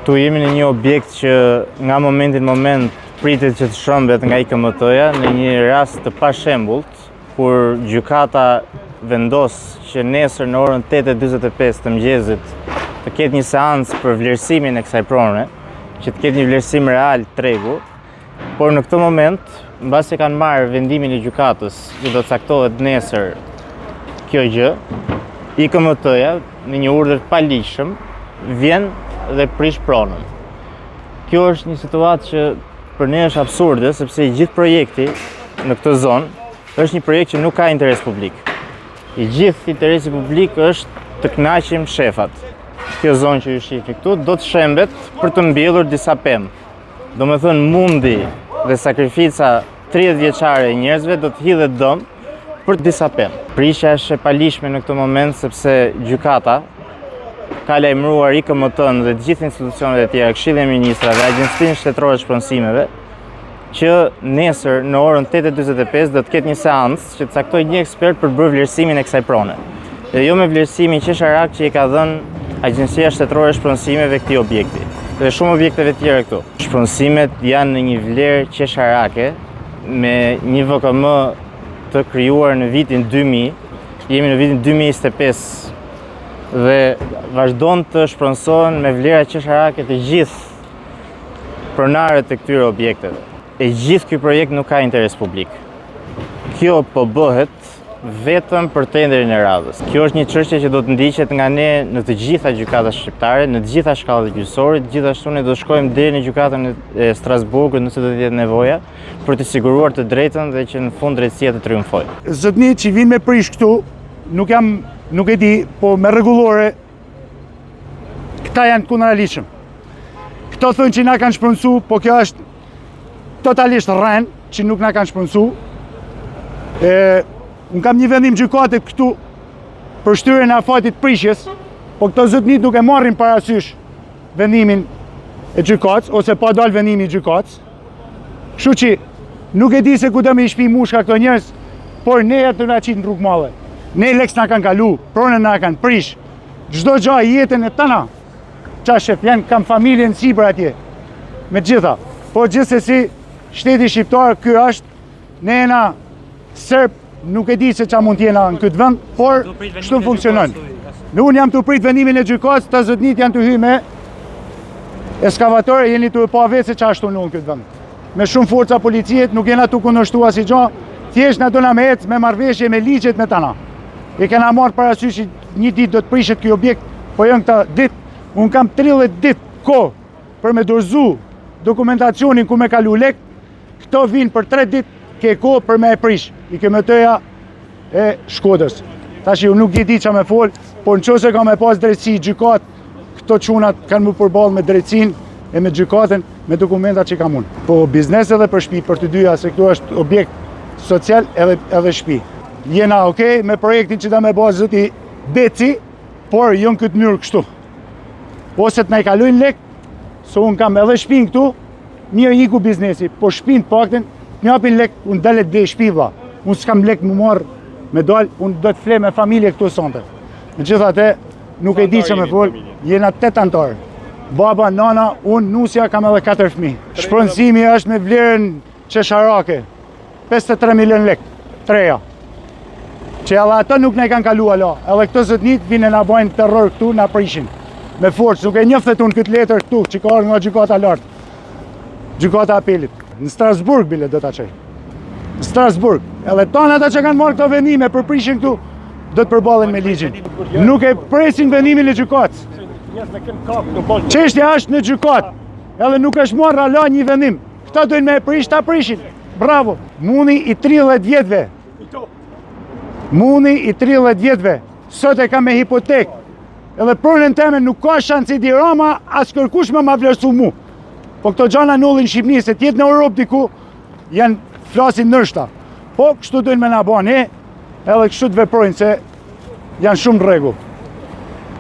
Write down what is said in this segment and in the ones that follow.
Këtu jemi në një objekt që nga momenti në moment pritet që të shëmbet nga IKMT-ja në një rast të pashembullt, kur gjykata vendos që nesër në orën 8:45 të mëngjesit të ketë një seancë për vlerësimin e kësaj prone, që të ketë një vlerësim real tregu, por në këtë moment, mbasi kanë marrë vendimin e gjykatës që do të caktohet nesër kjo gjë, IKMT-ja në një urdhër të paligjshëm vjen dhe prish pronën. Kjo është një situatë që për ne është absurde, sepse i gjithë projekti në këtë zonë është një projekt që nuk ka interes publik. I gjithë interesi publik është të kënaqim shefat. Kjo zonë që ju shihni këtu do të shembet për të mbjellur disa pemë. Domethënë mundi dhe sakrifica 30 vjeçare e njerëzve do të hidhet dëm për disa pemë. Prishja është e paligjshme në këtë moment sepse gjykata ka lajmëruar IKMT-n dhe të gjithë institucionet e tjera, Këshilli i Ministrave, Agjencinë Shtetërore të Shpronësimeve, që nesër në orën 8:45 do të ketë një seancë që të caktojë një ekspert për bërë vlerësimin e kësaj prone. Dhe jo me vlerësimin qesharak që i ka dhënë Agjencia Shtetërore e Shpronësimeve këtij objekti dhe shumë objekteve tjera këtu. Shpronësimet janë në një vlerë qesharake me një VKM të krijuar në vitin 2000, jemi në vitin 2025 dhe vazhdon të shpronësohen me vlera qesharake të gjithë pronarët e këtyre objekteve. E gjithë ky projekt nuk ka interes publik. Kjo po bëhet vetëm për tenderin e radhës. Kjo është një çështje që do të ndiqet nga ne në të gjitha gjykatat shqiptare, në të gjitha shkallat gjyqësore, gjithashtu ne do shkojmë deri në gjykatën e Strasburgut nëse do të jetë nevoja, për të siguruar të drejtën dhe që në fund drejtësia të triumfojë. Zotënit që vinë me prish këtu, nuk e di, po me rregullore, këta janë të kundërligjshëm. Këto thonë që na kanë shpronësu, po kjo është totalisht rren që nuk na kanë shpronësu. Unë kam një vendim gjykatit këtu për shtyrjen e afatit prishjes, po këto zotënit nuk e marrin parasysh vendimin e gjykatës, ose pa dalë vendimi i gjykatës. Kështu që nuk e di se ku do me i shpi mushka këto njerëz, por ne atë na qitë në rrugë mallë. Ne leks na kanë kalu, pronën na kanë prish, çdo gjë jetën e tëna. Qa shef, kam familjen sipër atje, me gjitha. Po gjithsesi, shteti shqiptar ky është, ne jena serb, nuk e di se qa mund t'jena në këtë vend, por kështu funksionon. Në unë jam të prit vendimin e gjykatës, të zotënit janë të hy me eskavatore, jeni të pa vetë se qa ashtu në unë këtë vend. Me shumë forca policijet, nuk jena të kundërshtu as i gjo, thjesht na dona me ecë, me marrëveshje, me ligjet, me tana. E kena marrë parasysh që një ditë do të prishet ky objekt, po janë këta ditë, unë kam 30 ditë kohë për me dorëzu dokumentacionin ku me kalu lek, këto vinë për 3 ditë ke kohë për me e prish, IKMT-ja e Shkodrës. Tash unë nuk di çfarë më fol, por nëse ka me pas drejtësi gjykat, këto çunat kanë më përballë me drejtësinë e me gjykatën, me dokumentat që kam unë. Po biznes edhe për shtëpi, për të dyja, se këtu është objekt social edhe shtëpi. Jena okay me projektin që da me bëjë zoti Beci, por jo në këtë mënyrë kështu. Ose të na i kalojnë lek, se unë kam edhe shtëpinë këtu, mirë iku biznesi, po shtëpinë të paktën më japin lek, unë dalet dhe shtëpi vlla. Unë s'kam lek më marr me dal, unë do të fle me familje këtu sonte. Megjithatë, nuk e di çfarë më fol, jena 8 antar. Baba, nana, unë, nusja kam edhe 4 fëmijë. Shpronësimi është me vlerën qesharake, 53 milion lek, treja. Që edhe ato nuk ne kanë kalu ala, edhe këto zotënit vinë na bajnë terror këtu, na prishin. Me forcë, nuk e njoftet unë këtë letër këtu, që ka ardhur nga gjykata lartë. Gjykata e apelit. Në Strasburg bile do ta çoj. Në Strasburg. Edhe tonë ata që kanë marrë këto vendime për prishin këtu, do të përballen me ligjin. Nuk e presin vendimin e gjykatës. Çështja është në gjykatë. Edhe nuk është marrë ala një vendim. Këta duhen me prish, ta prishin. Bravo. Muni i 30 vjetëve. Muni i 30 vjetëve. Sot e kam me hipotek. Edhe pronën teme nuk ka shansi dirama, as kërkush ma vlerësu mu. Po këto gjana nullin Shqipni, se tjetë në Europë diku, janë flasin nërshta. Po kështu duhen me na bane, edhe kështu të veprojnë, se janë shumë rregull.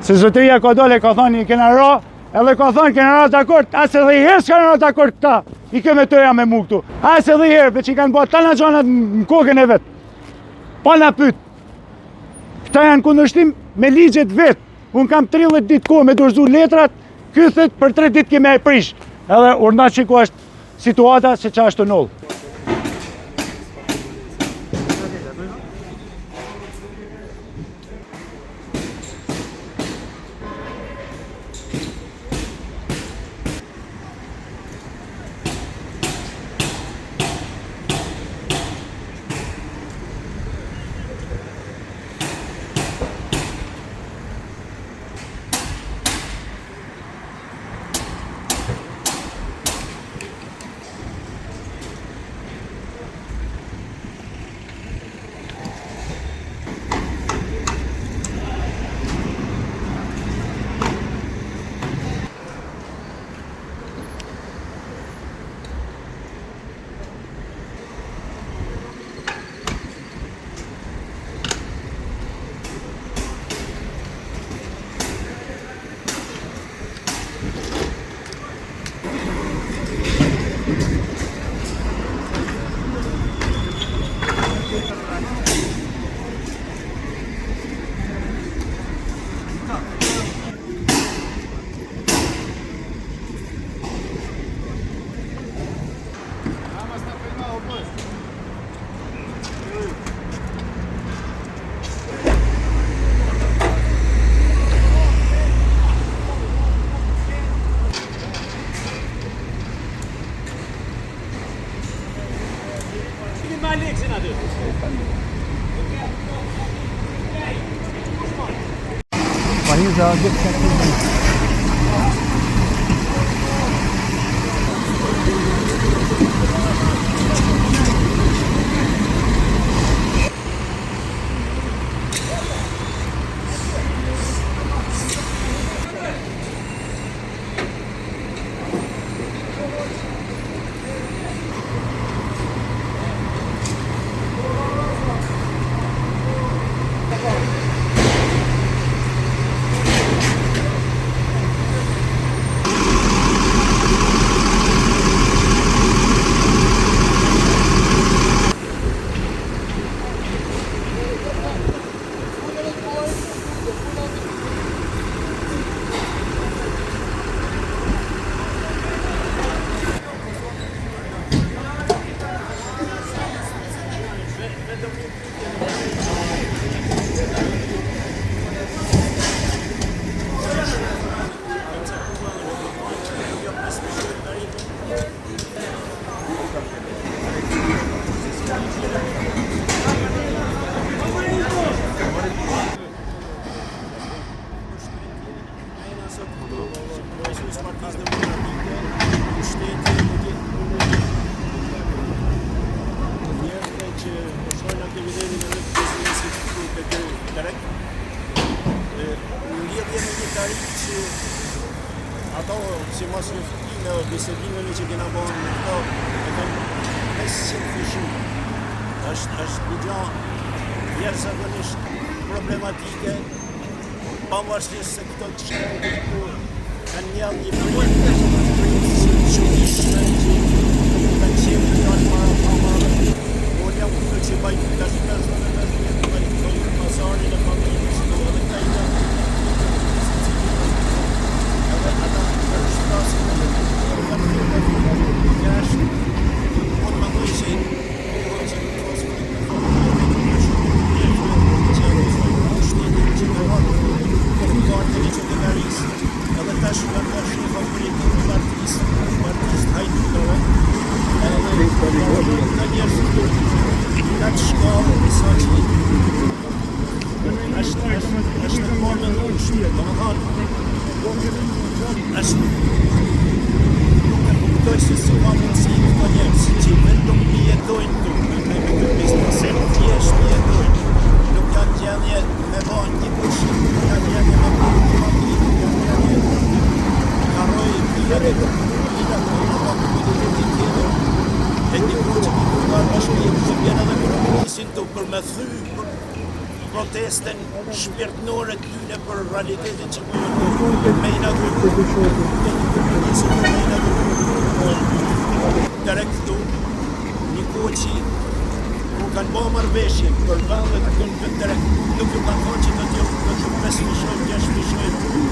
Se zotëria ka dole, ka thani kena ra, edhe ka thani kena ra dakord, as edhe i herë s'kana ra dakord këta, i IKMT-ja me mu këtu. As edhe i herë, për që i kanë bërë tana gjanat në kokën e vetë. Pa na pyt. Këta janë kundërshtim me ligjet vetë. Unë kam 30 ditë kohë me dorëzu letrat, kythet për 3 ditë kime e prish. Edhe urna që ku është situata se qa është të nullë. Ato, si mos në bisedimeve që kena bërë në këto, e kanë 500 fushin. është një gjë jashtëzakonisht problematike, pavarësisht se këto çështje kanë një çuditshme që kanë qenë në marrë. Por jam këtu që baj tash pasarin e familjes, edhe këta protesten shpirtënore të tyre për realitetin që me inaugurim. Direkt këtu, një kohë që nuk kanë bërë marrëveshje për vendet këtu direkt, nuk ju kanë thonë që do t'ju pesmishojnë, 6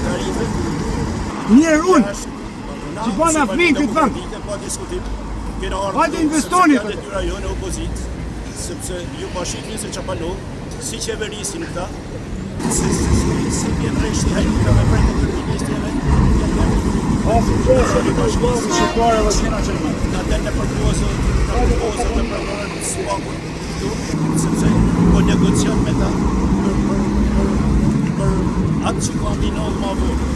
tarifet. Mirë unë, që bëna fmi këtë vend. Pa diskutim, kena Hajde investoni. sepse detyra jonë opozitë, sepse ju pa shihni se çfarë bano, si qeverisin këta, si vjen rreshti hajtave për të ministrave. Na dalë për propozo të prokurorit Suakut këtu, sepse po negocion me ta për atë që ka ndinohë ma vonë.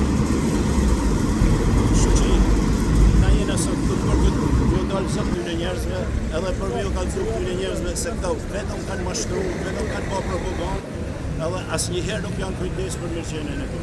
Kështu që na jena sot këtu për këtë ju dalë sot këtyre njerëzve, edhe për me ju kalëzu këtyre njerëzve se këta vetëm kanë mashtru, vetëm kanë pa propagandë, edhe asnjëherë nuk janë kujdes për mirëqenien e tyre.